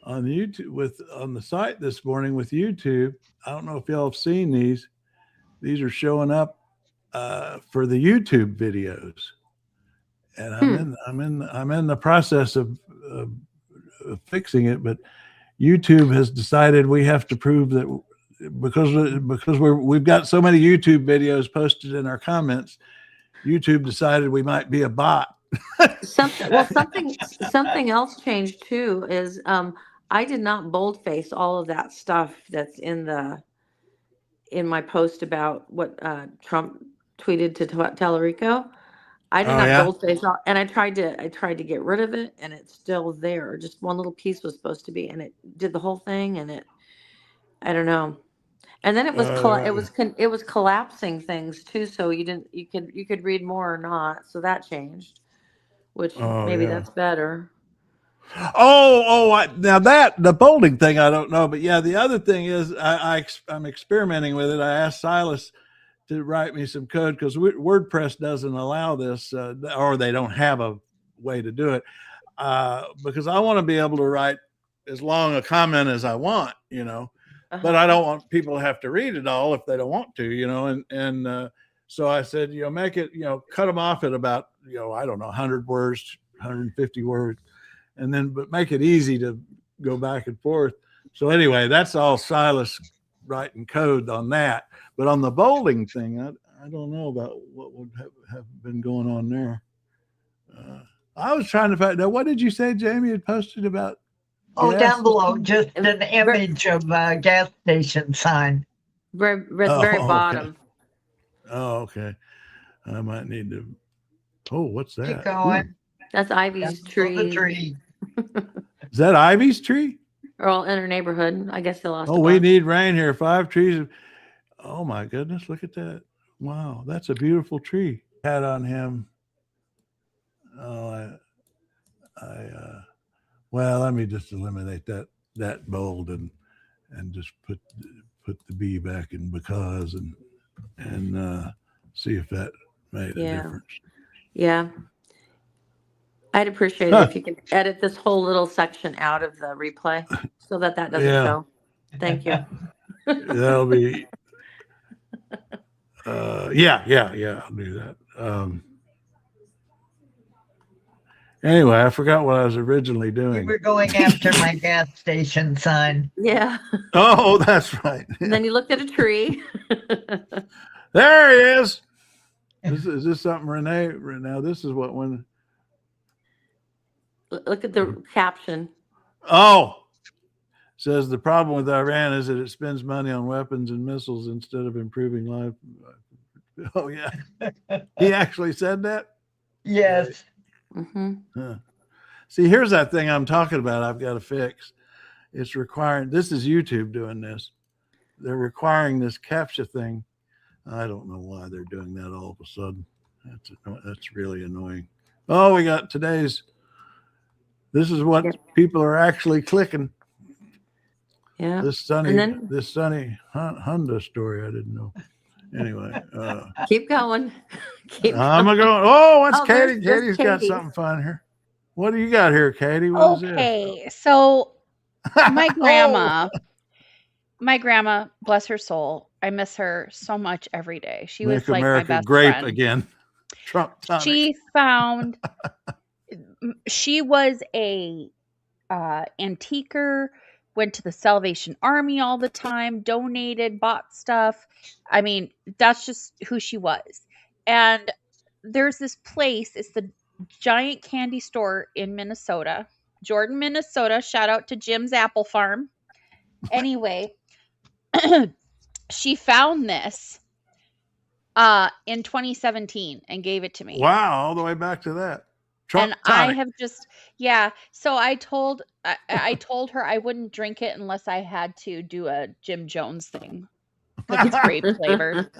YouTube on the site this morning with YouTube. I don't know if y'all have seen these. These are showing up for the YouTube videos, and I'm in the process of fixing it. But YouTube has decided we have to prove that because we've got so many YouTube videos posted in our comments, YouTube decided we might be a bot. Something else changed too is I did not boldface all of that stuff that's in my post about what Trump tweeted to Tellerico. I did not boldface all, and I tried to get rid of it, and it's still there. Just one little piece was supposed to be, and it did the whole thing, and I don't know. And then it was collapsing things too, so you could read more or not. So that changed, which maybe that's better. Now the bolding thing I don't know, but yeah, the other thing is I'm experimenting with it. I asked Silas to write me some code because WordPress doesn't allow this, or they don't have a way to do it. Because I want to be able to write as long a comment as I want, but I don't want people to have to read it all if they don't want to, and so I said, make it, cut them off at about, I don't know, 100 words, 150 words, and then, but make it easy to go back and forth. So anyway, that's all Silas writing code on that. But on the bolding thing, I don't know about what would have been going on there. I was trying to find out, what did you say Jamie had posted about? Oh, down below, just an image of a gas station sign. Very bottom. Okay. Oh, okay. I might need to. Oh, what's that? Keep going. That's Ivy's tree. Is that Ivy's tree? Or all in her neighborhood. I guess they lost. Oh, we need rain here. 5 trees. Oh my goodness! Look at that! Wow, that's a beautiful tree. Hat on him. Oh, well, let me just eliminate that bold and just put the B back in because and see if that made a difference. Yeah. I'd appreciate it if you could edit this whole little section out of the replay so that doesn't show. Thank you. That'll be. Yeah. I'll do that. Anyway, I forgot what I was originally doing. You were going after my gas station sign. Yeah. Oh, that's right. And then you looked at a tree. There he is. Is this something Renee? Now this is what when. Look at the caption. Oh, says the problem with Iran is that it spends money on weapons and missiles instead of improving life. Oh yeah, he actually said that. Yes. See, here's that thing I'm talking about. I've got to fix. It's requiring. This is YouTube doing this. They're requiring this CAPTCHA thing. I don't know why they're doing that all of a sudden. That's really annoying. Oh, we got today's. This is what people are actually clicking. Yeah. This sunny Honda story. I didn't know. Anyway. Keep going. I'm going. Oh, what's Katie? There's Katie's got something fun here. What do you got here, Katie? What is this? Okay, so my grandma, bless her soul, I miss her so much every day. She was like America my best grape friend. again. Trump tonic. She was a antiquer, went to the Salvation Army all the time, donated, bought stuff. I mean, that's just who she was. And there's this place, it's the giant candy store in Minnesota, Jordan, Minnesota. Shout out to Jim's Apple Farm. Anyway, she found this in 2017 and gave it to me. Wow, all the way back to that. Trump and tonic. I have just, so I told her I wouldn't drink it unless I had to do a Jim Jones thing because it's grape flavored.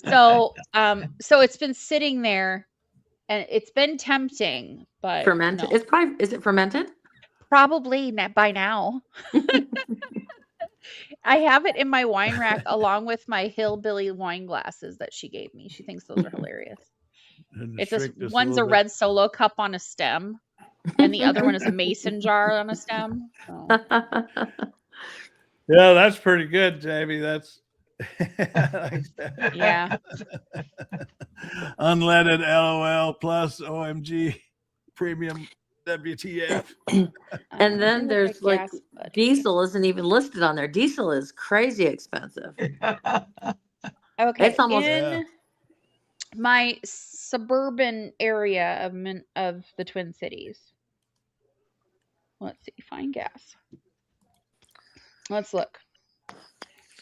So it's been sitting there and it's been tempting, but fermented. No. Is it fermented? Probably by now. I have it in my wine rack along with my hillbilly wine glasses that she gave me. She thinks those are hilarious. It's one's a red Solo cup on a stem, and the other one is a mason jar on a stem. So. Yeah, that's pretty good, Jamie. That's yeah. Unleaded LOL plus OMG premium WTF? And then look there's at like gas budget. diesel isn't even listed on there. Diesel is crazy expensive. Okay, It's almost in my suburban area of the Twin Cities. Let's see, find gas. Let's look.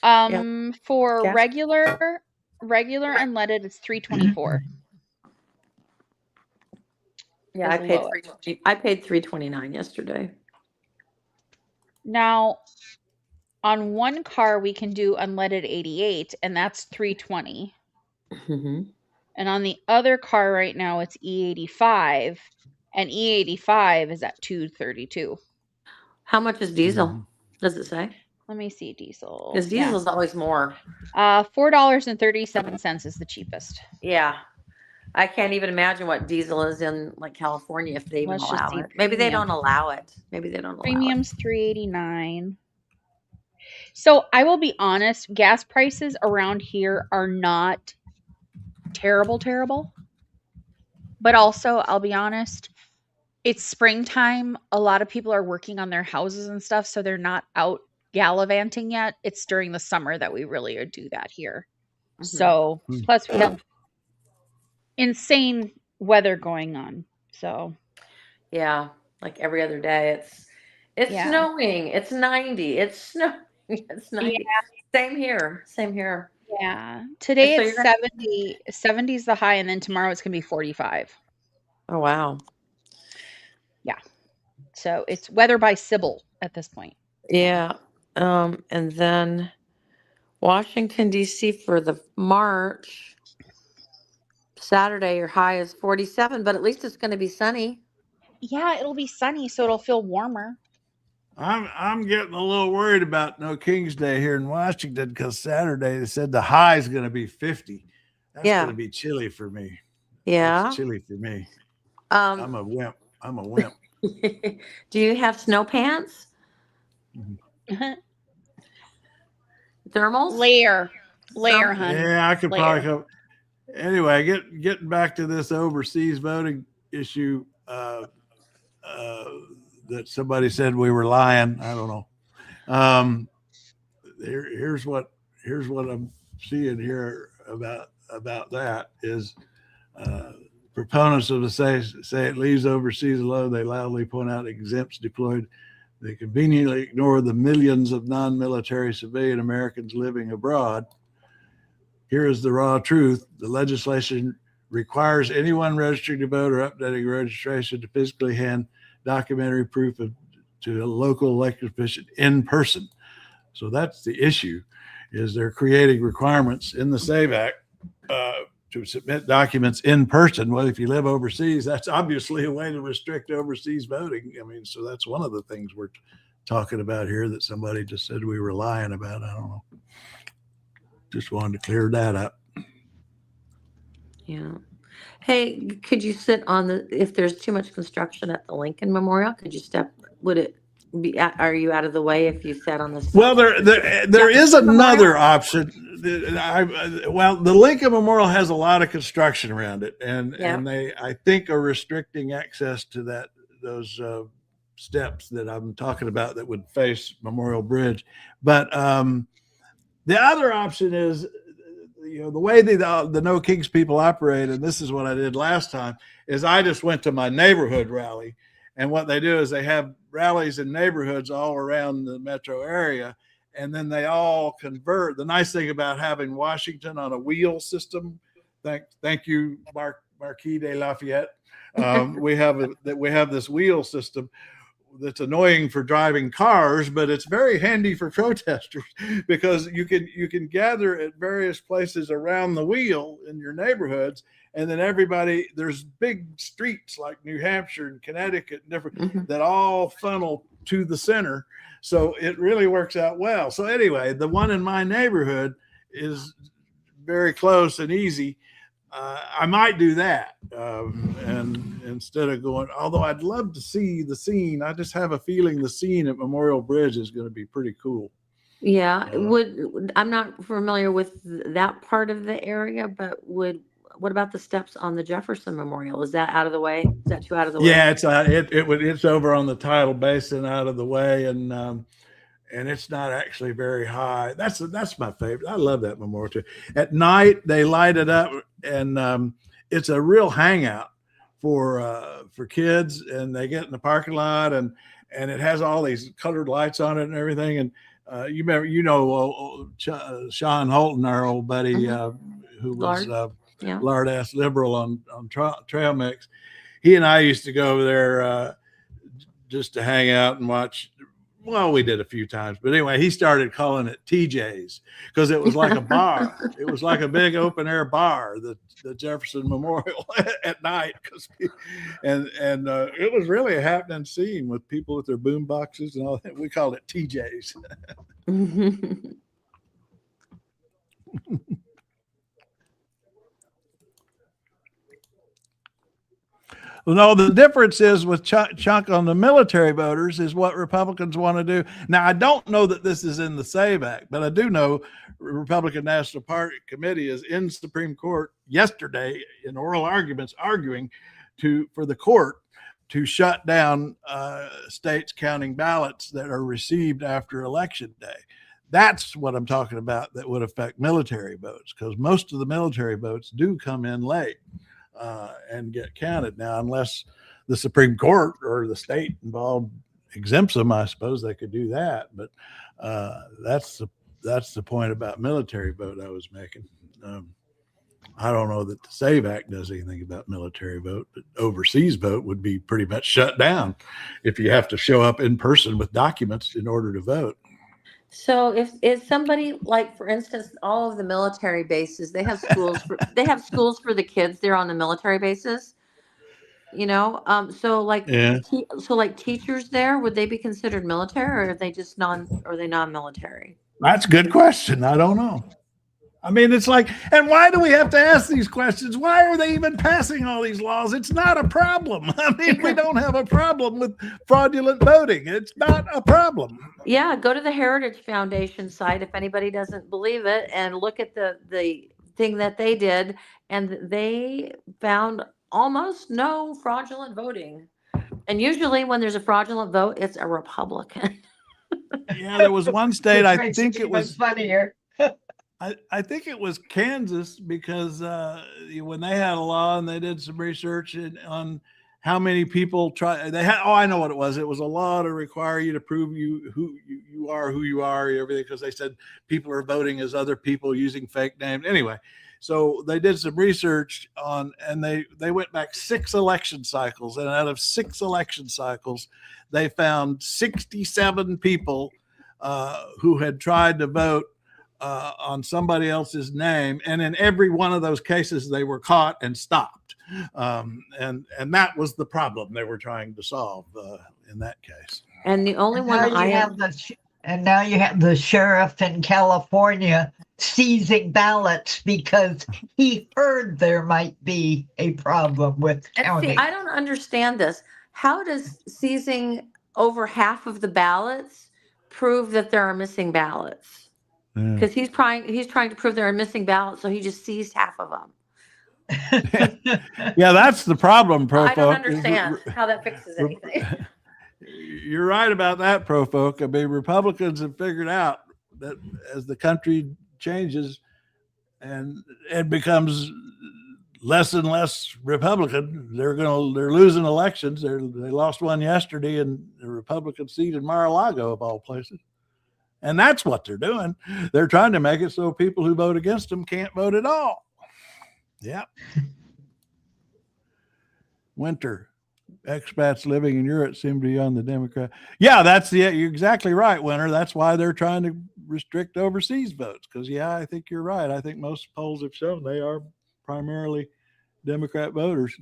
For Gas- regular unleaded, it's $3.24. yeah, is lowest. I paid $3.29 yesterday. Now, on one car we can do unleaded 88, and that's $3.20. Mm-hmm. And on the other car right now, it's E85, and E85 is at $2.32. How much is diesel? Does it say? Let me see diesel. Because diesel's always more. $4.37 is the cheapest. Yeah. I can't even imagine what diesel is in like California if they even Let's just allow see it. Maybe they premium. don't allow it. Maybe they don't allow Premium's $3.89. So I will be honest, gas prices around here are not terrible. But also, I'll be honest, it's springtime. A lot of people are working on their houses and stuff, so they're not out gallivanting yet. It's during the summer that we really do that here. it. So, plus we have insane weather going on. So, Yeah, like every other day. It's Yeah. snowing. It's 90. It's snowing. It's 90. Same here. yeah. Today So it's you're gonna- 70. 70 is the high, and then tomorrow it's going to be 45. Oh wow. So it's weather by Sybil at this point. Yeah. And then Washington D.C. for the March. Saturday, your high is 47, but at least it's going to be sunny. Yeah, it'll be sunny, so it'll feel warmer. I'm getting a little worried about No King's Day here in Washington because Saturday they said the high is going to be 50. That's Yeah. going to be chilly for me. Yeah. It's chilly for me. I'm a wimp. Do you have snow pants? Thermals? Layer, hun. Yeah, I could Layer. probably go. Anyway, getting back to this overseas voting issue that somebody said we were lying. I don't know. Here's what I'm seeing here about that is proponents of the say it leaves overseas alone. They loudly point out exempts deployed. They conveniently ignore the millions of non-military civilian Americans living abroad. Here is the raw truth. The legislation requires anyone registering to vote or updating registration to physically hand documentary proof to a local elected official in person. So that's the issue, is they're creating requirements in the SAVE Act to submit documents in person. Well, if you live overseas, that's obviously a way to restrict overseas voting. I mean, so that's one of the things we're talking about here that somebody just said we were lying about. I don't know. Just wanted to clear that up. Yeah. Hey, could you sit on if there's too much construction at the Lincoln Memorial, would it be, are you out of the way if you sat on this? Well, there is another option. The Lincoln Memorial has a lot of construction around it, and they, I think, are restricting access to those steps that I'm talking about that would face Memorial Bridge. But the other option is, the way the No Kings people operate, and this is what I did last time, is I just went to my neighborhood rally. And what they do is they have rallies in neighborhoods all around the metro area, and then they all convert. The nice thing about having Washington on a wheel system, thank you, Marquis de Lafayette. We have this wheel system that's annoying for driving cars, but it's very handy for protesters because you can gather at various places around the wheel in your neighborhoods, and then there's big streets like New Hampshire and Connecticut and different that all funnel to the center. So it really works out well. So anyway, the one in my neighborhood is very close and easy. I might do that, and instead of going, although I'd love to see the scene, I just have a feeling the scene at Memorial Bridge is going to be pretty cool. Yeah, I'm not familiar with that part of the area, but would what about the steps on the Jefferson Memorial? Is that out of the way? Is that too out of the way? Yeah, it's over on the tidal basin, out of the way, and it's not actually very high. That's my favorite. I love that memorial too. At night they light it up, and it's a real hangout for kids, and they get in the parking lot, and it has all these colored lights on it and everything. And you remember, Sean Holton, our old buddy, who was lard-ass liberal on trail mix. He and I used to go over there just to hang out and watch. Well, we did a few times, but anyway, he started calling it TJ's because it was like a bar. It was like a big open air bar, the Jefferson Memorial at night. And it was really a happening scene with people with their boom boxes and all that. We called it TJ's. No, the difference is with chunk on the military voters is what Republicans want to do. Now, I don't know that this is in the SAVE Act, but I do know Republican National Party Committee is in Supreme Court yesterday in oral arguments arguing for the court to shut down states counting ballots that are received after Election Day. That's what I'm talking about that would affect military votes, because most of the military votes do come in late. And get counted. Now, unless the Supreme Court or the state involved exempts them, I suppose they could do that. But that's the point about military vote I was making. I don't know that the SAVE Act does anything about military vote, but overseas vote would be pretty much shut down if you have to show up in person with documents in order to vote. So if somebody, like, for instance, all of the military bases, they have schools for the kids there on the military bases, so like teachers there, would they be considered military, or are they just non-military? That's a good question. I don't know. I mean, it's like, and why do we have to ask these questions? Why are they even passing all these laws? It's not a problem. I mean, we don't have a problem with fraudulent voting. It's not a problem. Yeah, go to the Heritage Foundation site if anybody doesn't believe it, and look at the thing that they did, and they found almost no fraudulent voting. And usually when there's a fraudulent vote, it's a Republican. Yeah, there was one state, I think it was funnier. I think it was Kansas, because when they had a law and they did some research on how many people I know what it was. It was a law to require you to prove who you are, everything, because they said people are voting as other people using fake names. Anyway, so they did some research and they went back 6 election cycles, and out of 6 election cycles, they found 67 people who had tried to vote on somebody else's name, and in every one of those cases they were caught and stopped, and that was the problem they were trying to solve in that case. And the only one now you have the sheriff in California seizing ballots because he heard there might be a problem with counting. See, I don't understand this. How does seizing over half of the ballots prove that there are missing ballots? Because he's trying to prove there are missing ballots, so he just seized half of them. Yeah, that's the problem, Pro I don't Folk. understand how that fixes anything. You're right about that, Pro Folk. I mean, Republicans have figured out that as the country changes and it becomes less and less Republican, they're losing elections. They lost one yesterday in the Republican seat in Mar-a-Lago, of all places. And that's what they're doing. They're trying to make it so people who vote against them can't vote at all. Yep. Winter. Expats living in Europe seem to be on the Democrat. Yeah, you're exactly right, Winter. That's why they're trying to restrict overseas votes. Because, yeah, I think you're right. I think most polls have shown they are primarily Democratic voters.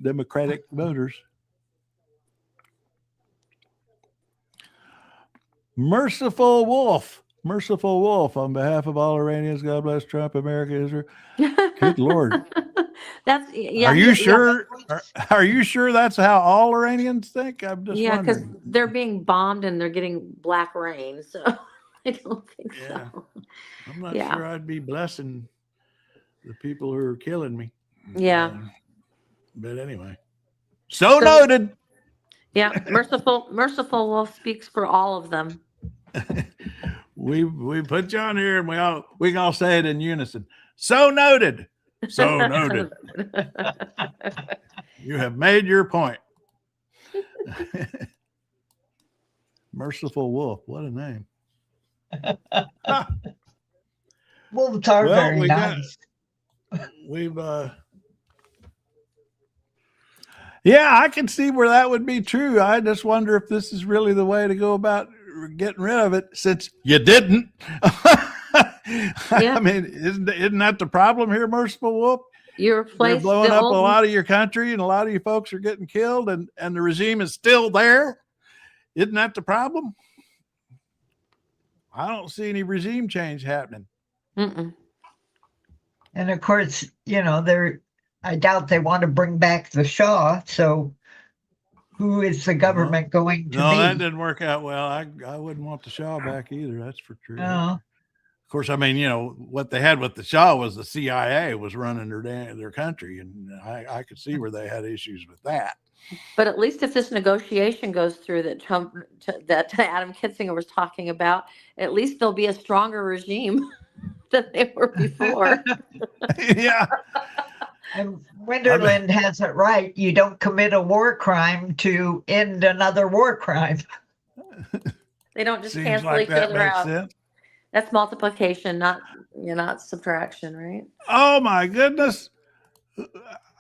Merciful Wolf, on behalf of all Iranians, God bless Trump, America, Israel. Good Lord. Are you sure? Are you sure that's how all Iranians think? I'm just wondering. Because they're being bombed and they're getting black rain, so I don't think so. I'm not sure I'd be blessing the people who are killing me. Yeah. But anyway, so noted. Yeah, merciful Wolf speaks for all of them. We put you on here, and we can all say it in unison. So noted. So noted. You have made your point. Merciful Wolf. What a name. Wolves are very nice. Yeah, I can see where that would be true. I just wonder if this is really the way to go about getting rid of it, since you didn't. I mean, isn't that the problem here, Merciful Wolf? You're blowing up a lot of your country, and a lot of you folks are getting killed, and the regime is still there. Isn't that the problem? I don't see any regime change happening. And of course, I doubt they want to bring back the Shah. So who is the government going to be? No, that didn't work out well. I wouldn't want the Shah back either. That's for true. No. Of course, I mean, what they had with the Shah was the CIA was running their country, and I could see where they had issues with that. But at least if this negotiation goes through that that Adam Kinzinger was talking about, at least there'll be a stronger regime than they were before. Yeah. And Winterland has it right. You don't commit a war crime to end another war crime. They don't just Seems cancel like each that other makes out. sense. That's multiplication, not subtraction, right? Oh my goodness.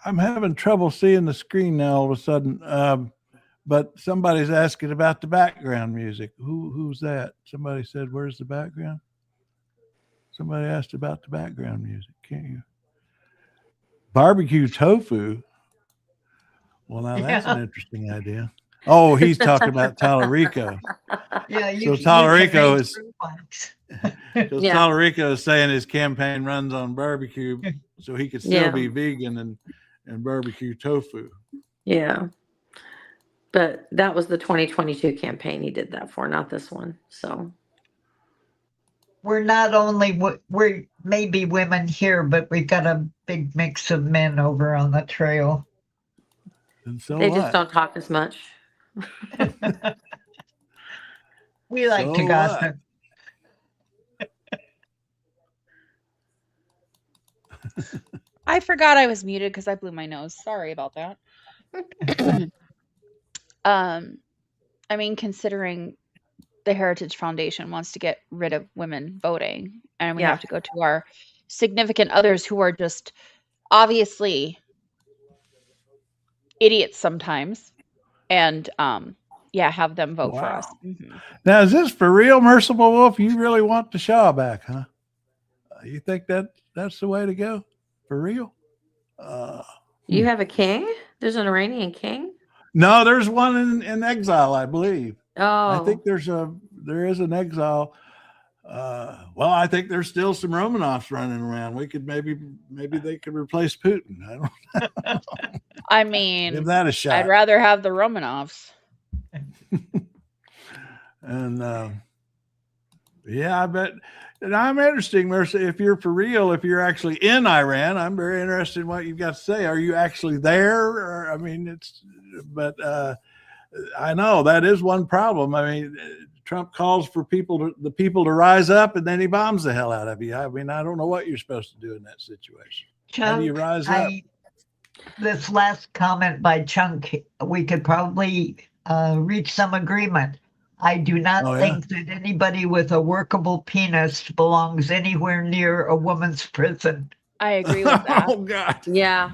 I'm having trouble seeing the screen now all of a sudden. But somebody's asking about the background music. Who's that? Somebody said, where's the background? Somebody asked about the background music. Can't you? Barbecue tofu. Well, now that's an interesting idea. Oh, he's talking about Tallarico. Yeah, so Tallarico is Tallarico is saying his campaign runs on barbecue, so he could still be vegan and barbecue tofu. Yeah, but that was the 2022 campaign he did that for, not this one. So we're maybe women here, but we've got a big mix of men over on the trail. And so they just don't talk as much. We like to gossip. I forgot I was muted because I blew my nose. Sorry about that. I mean, considering the Heritage Foundation wants to get rid of women voting, and we have to go to our significant others who are just obviously idiots sometimes, and have them vote for us. Mm-hmm. Now, is this for real, Merciful Wolf? You really want the Shah back, huh? You think that's the way to go? For real? You have a king? There's an Iranian king? No, there's one in exile, I believe. Oh, I think there is an exile. Well, I think there's still some Romanovs running around. We could maybe they could replace Putin. I don't know. I mean, give that a shot. I'd rather have the Romanovs. And I bet. And I'm interested, Mercy, if you're for real, if you're actually in Iran, I'm very interested in what you've got to say. Are you actually there? Or, I mean, I know that is one problem. I mean, Trump calls for the people to rise up, and then he bombs the hell out of you. I mean, I don't know what you're supposed to do in that situation. How do you rise up? This last comment by Chunk, we could probably reach some agreement. I do not think that anybody with a workable penis belongs anywhere near a woman's prison. I agree with that. Oh, God. Yeah.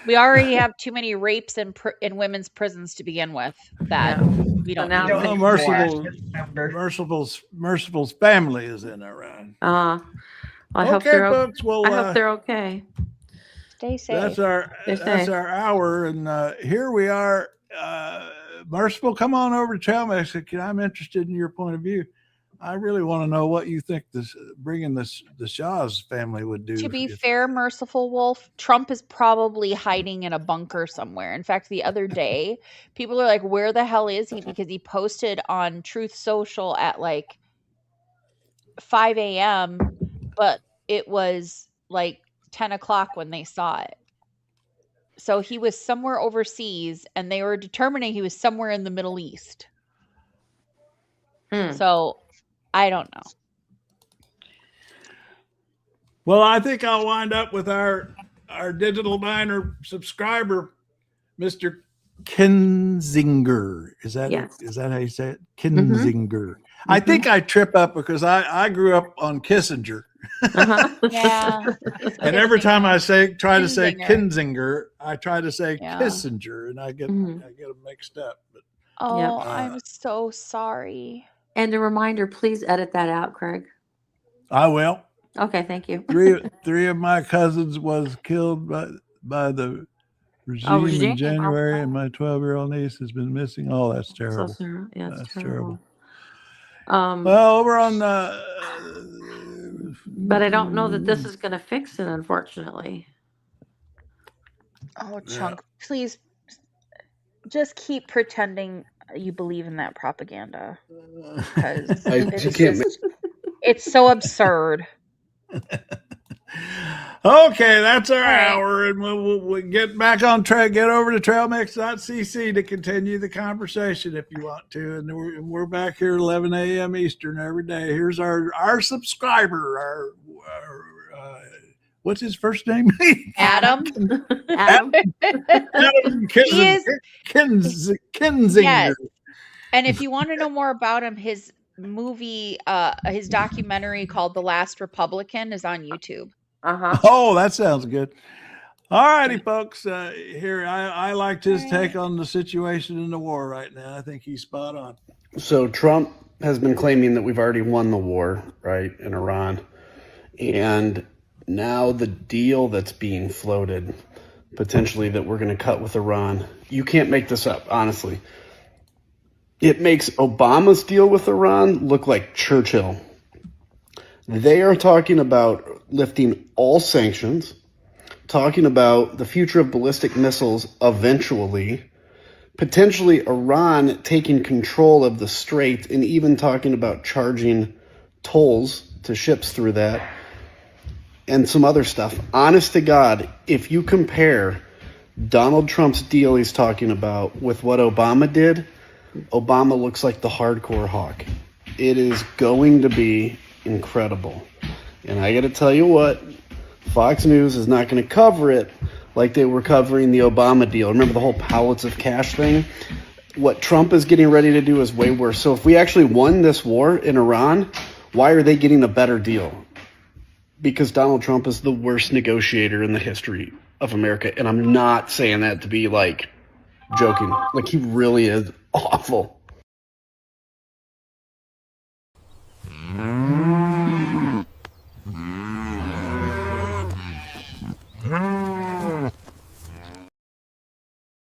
We already have too many rapes in women's prisons to begin with. That we don't know. Merciful's family is in Iran. I hope they're okay. Stay safe. That's our hour, and here we are. Merciful, come on over to Trail Mexican. I'm interested in your point of view. I really want to know what you think bringing the Shah's family would do. To be fair, Merciful Wolf, Trump is probably hiding in a bunker somewhere. In fact, the other day, people are like, where the hell is he? Because he posted on Truth Social at like 5 a.m., but it was like 10 o'clock when they saw it. So he was somewhere overseas, and they were determining he was somewhere in the Middle East. So I don't know. Well, I think I'll wind up with our digital miner subscriber, Mr. Kinzinger. Is that Yes. Is that how you say it? Kinzinger. I think I trip up because I grew up on Kissinger. Yeah. And every time I try to say Kinzinger. Kinzinger, I try to say Yeah. Kissinger, and I get them mixed up. But Oh, I'm so sorry. And a reminder, please edit that out, Craig. I will. Okay, thank you. Three of my cousins was killed by the regime in January, and my 12-year-old niece has been missing. Oh, that's terrible. So sorry. Yeah, That's terrible. Well, over on but I don't know that this is going to fix it, unfortunately. Oh, Chunk, please just keep pretending you believe in that propaganda. Because it's so absurd. Okay, that's our hour, and we'll get back on track. Get over to trailmix.cc to continue the conversation if you want to. And we're back here at 11 a.m. Eastern every day. Here's our subscriber, what's his first name? Adam. Adam. Adam Kinzinger. Yes. And if you want to know more about him, his movie, his documentary called The Last Republican is on YouTube. Oh, that sounds good. All righty, folks. Here, I liked his take on the situation in the war right now. I think he's spot on. So Trump has been claiming that we've already won the war, right, in Iran. And now the deal that's being floated, potentially that we're going to cut with Iran, you can't make this up, honestly. It makes Obama's deal with Iran look like Churchill. They are talking about lifting all sanctions, talking about the future of ballistic missiles eventually, potentially Iran taking control of the strait, and even talking about charging tolls to ships through that, and some other stuff. Honest to God, if you compare Donald Trump's deal he's talking about with what Obama did, Obama looks like the hardcore hawk. It is going to be incredible. And I got to tell you what, Fox News is not going to cover it like they were covering the Obama deal. Remember the whole pallets of cash thing? What Trump is getting ready to do is way worse. So if we actually won this war in Iran, why are they getting a better deal? Because Donald Trump is the worst negotiator in the history of America. And I'm not saying that to be like joking. Like, he really is awful.